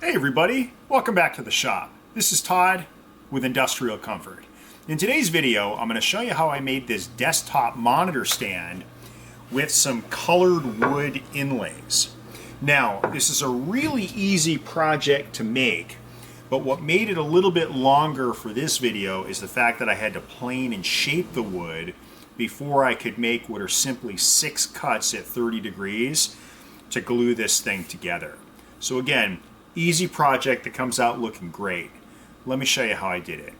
Hey everybody, welcome back to the shop. This is Todd with Industrial Comfort. In today's video, I'm going to show you how I made this desktop monitor stand with some colored wood inlays. Now, this is a really easy project to make, but what made it a little bit longer for this video is the fact that I had to plane and shape the wood before I could make what are simply 6 cuts at 30 degrees to glue this thing together. So again, easy project that comes out looking great. Let me show you how I did it.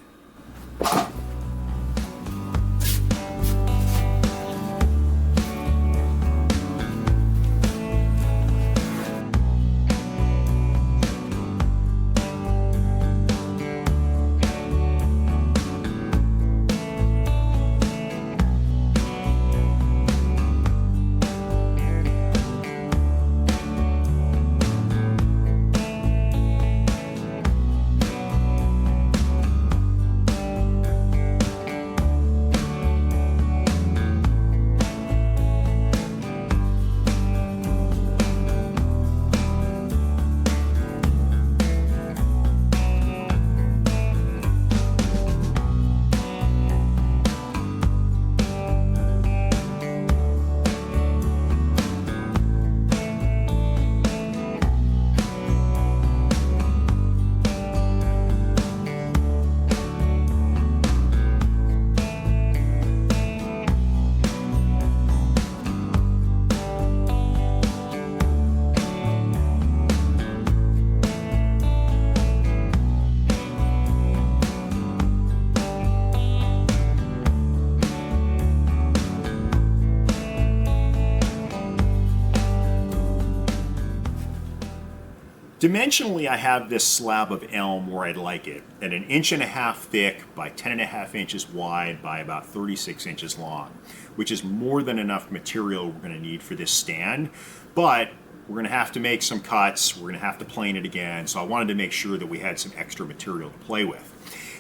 Dimensionally, I have this slab of elm where I'd like it, at 1.5 inches thick by 10.5 inches wide by about 36 inches long, which is more than enough material we're going to need for this stand. But we're going to have to make some cuts, we're going to have to plane it again, so I wanted to make sure that we had some extra material to play with.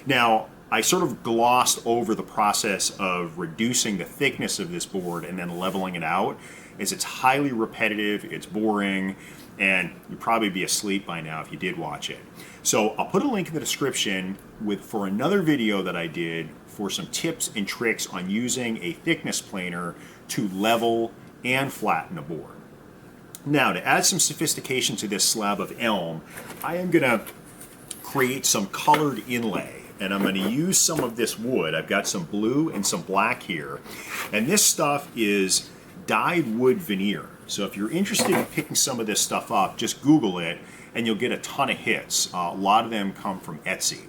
Now, I sort of glossed over the process of reducing the thickness of this board and then leveling it out, as it's highly repetitive, it's boring, and you'd probably be asleep by now if you did watch it. So I'll put a link in the description for another video that I did for some tips and tricks on using a thickness planer to level and flatten a board. Now, to add some sophistication to this slab of elm, I am going to create some colored inlay. And I'm going to use some of this wood. I've got some blue and some black here. And this stuff is dyed wood veneer. So if you're interested in picking some of this stuff up, just Google it and you'll get a ton of hits. A lot of them come from Etsy.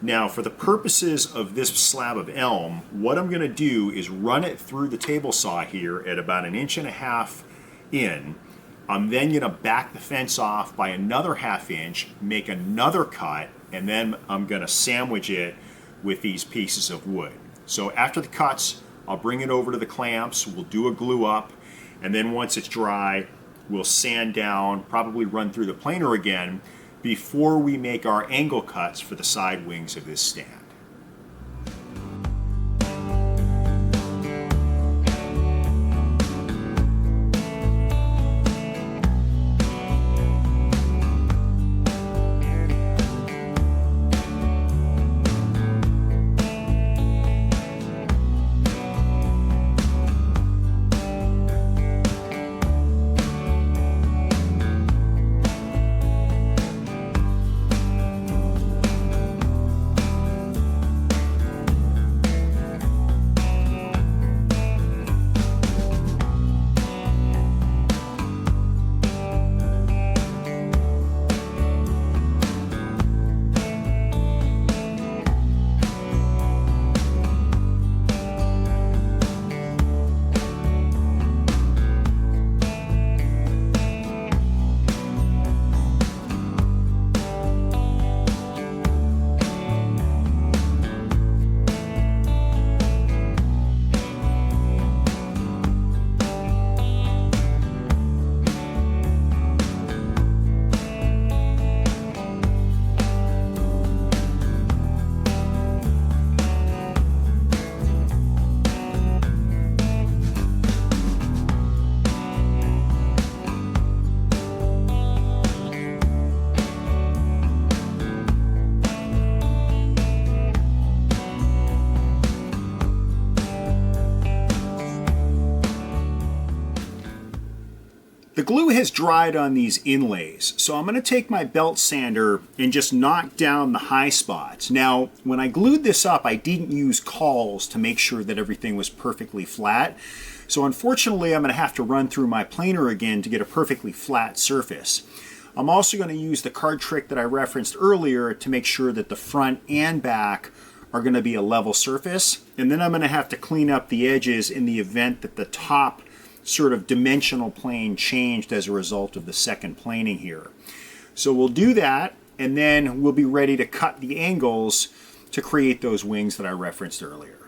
Now, for the purposes of this slab of elm, what I'm going to do is run it through the table saw here at about 1.5 inches in. I'm then going to back the fence off by another 1/2 inch, make another cut, and then I'm going to sandwich it with these pieces of wood. So after the cuts, I'll bring it over to the clamps, we'll do a glue up, and then once it's dry, we'll sand down, probably run through the planer again before we make our angle cuts for the side wings of this stand. The glue has dried on these inlays, so I'm going to take my belt sander and just knock down the high spots. Now, when I glued this up, I didn't use cauls to make sure that everything was perfectly flat. So unfortunately, I'm going to have to run through my planer again to get a perfectly flat surface. I'm also going to use the card trick that I referenced earlier to make sure that the front and back are going to be a level surface. And then I'm going to have to clean up the edges in the event that the top sort of dimensional plane changed as a result of the second planing here. So we'll do that, and then we'll be ready to cut the angles to create those wings that I referenced earlier.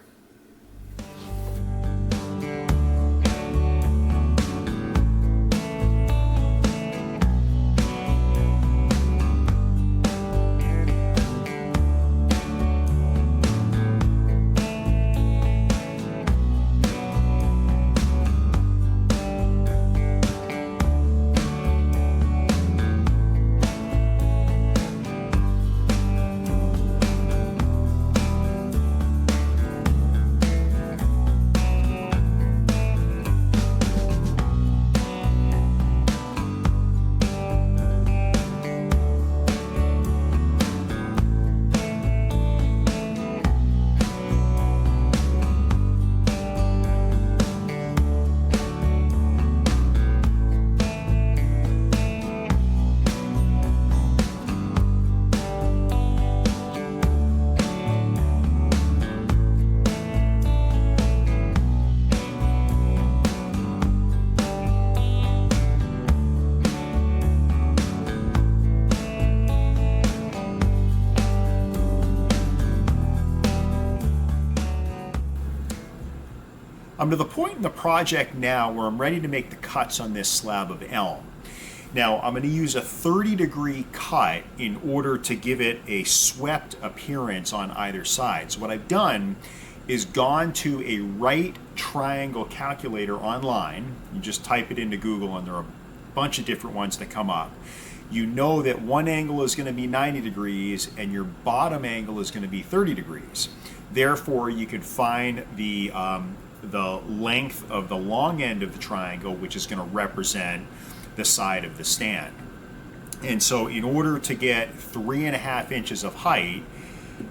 I'm to the point in the project now where I'm ready to make the cuts on this slab of elm. Now I'm going to use a 30-degree cut in order to give it a swept appearance on either side. So what I've done is gone to a right triangle calculator online. You just type it into Google and there are a bunch of different ones that come up. You know that one angle is going to be 90 degrees and your bottom angle is going to be 30 degrees. Therefore, you can find the length of the long end of the triangle, which is going to represent the side of the stand. And so in order to get 3.5 inches of height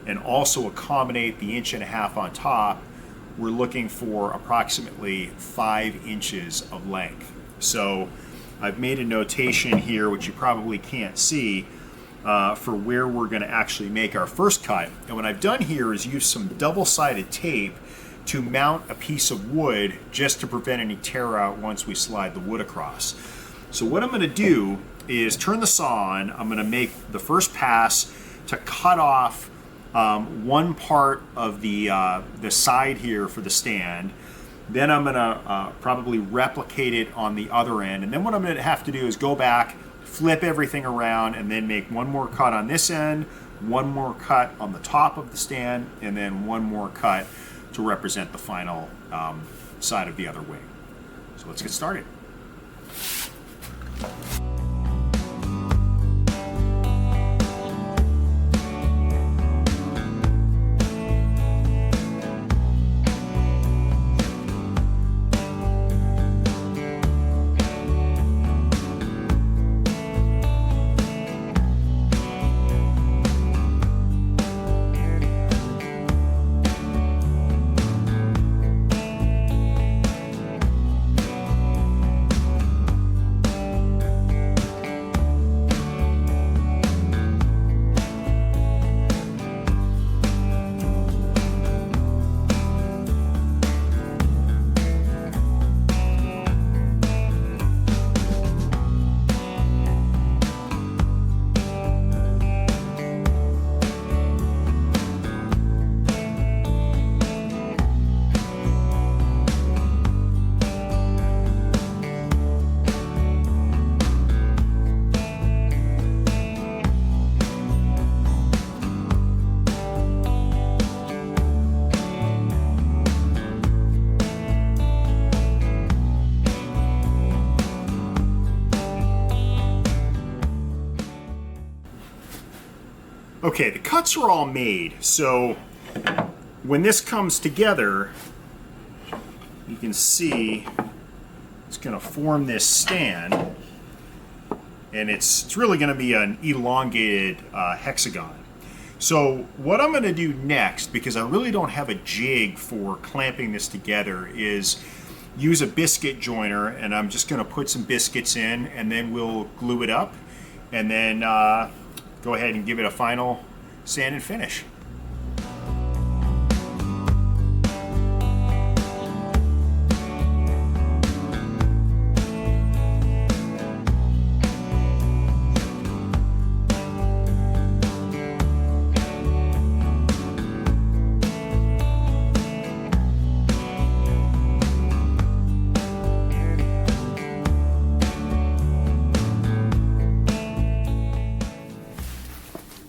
and also accommodate the 1.5 inches on top, we're looking for approximately 5 inches of length. So I've made a notation here, which you probably can't see, for where we're going to actually make our first cut. And what I've done here is use some double-sided tape to mount a piece of wood just to prevent any tear out once we slide the wood across. So what I'm going to do is turn the saw on. I'm going to make the first pass to cut off one part of the side here for the stand. Then I'm going to probably replicate it on the other end. And then what I'm going to have to do is go back, flip everything around, and then make one more cut on this end, one more cut on the top of the stand, and then one more cut to represent the final side of the other wing. So let's get started. Okay, the cuts are all made, so when this comes together, you can see It's going to form this stand, and it's really going to be an elongated hexagon. So what I'm going to do next, because I really don't have a jig for clamping this together, is use a biscuit joiner, and I'm just going to put some biscuits in, and then we'll glue it up, and then go ahead and give it a final sand and finish.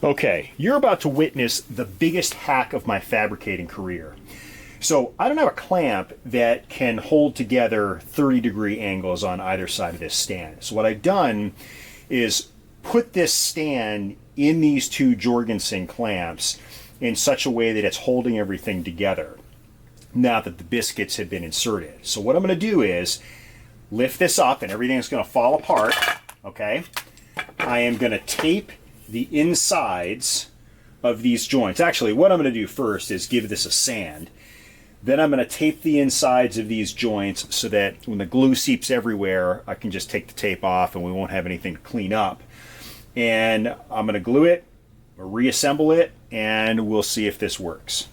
Okay, you're about to witness the biggest hack of my fabricating career. So I don't have a clamp that can hold together 30-degree angles on either side of this stand. So what I've done is put this stand in these two Jorgensen clamps in such a way that it's holding everything together now that the biscuits have been inserted. So what I'm going to do is lift this up, and everything's going to fall apart, okay? I am going to tape the insides of these joints. Actually, what I'm going to do first is give this a sand. Then I'm going to tape the insides of these joints so that when the glue seeps everywhere, I can just take the tape off and we won't have anything to clean up. And I'm going to glue it, reassemble it, and we'll see if this works.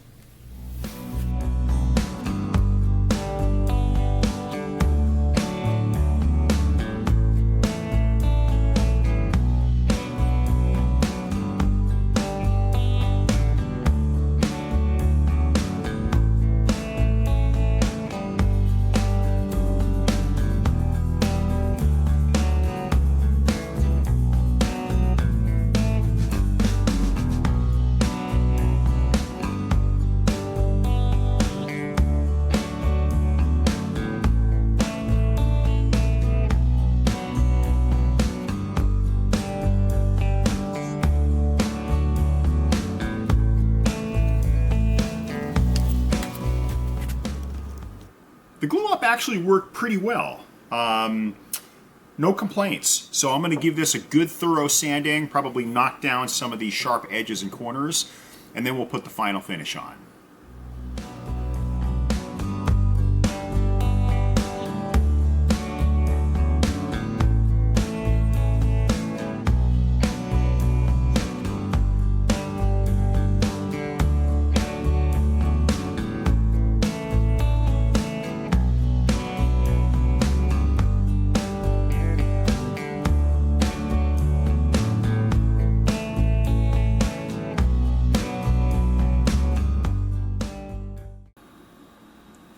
The glue up actually worked pretty well. No complaints. So I'm going to give this a good thorough sanding, probably knock down some of these sharp edges and corners, and then we'll put the final finish on.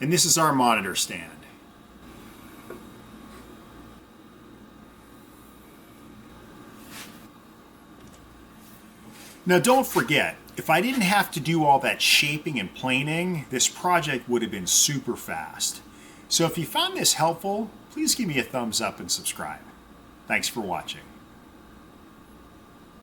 And this is our monitor stand. Now don't forget, if I didn't have to do all that shaping and planing, this project would have been super fast. So if you found this helpful, please give me a thumbs up and subscribe. Thanks for watching.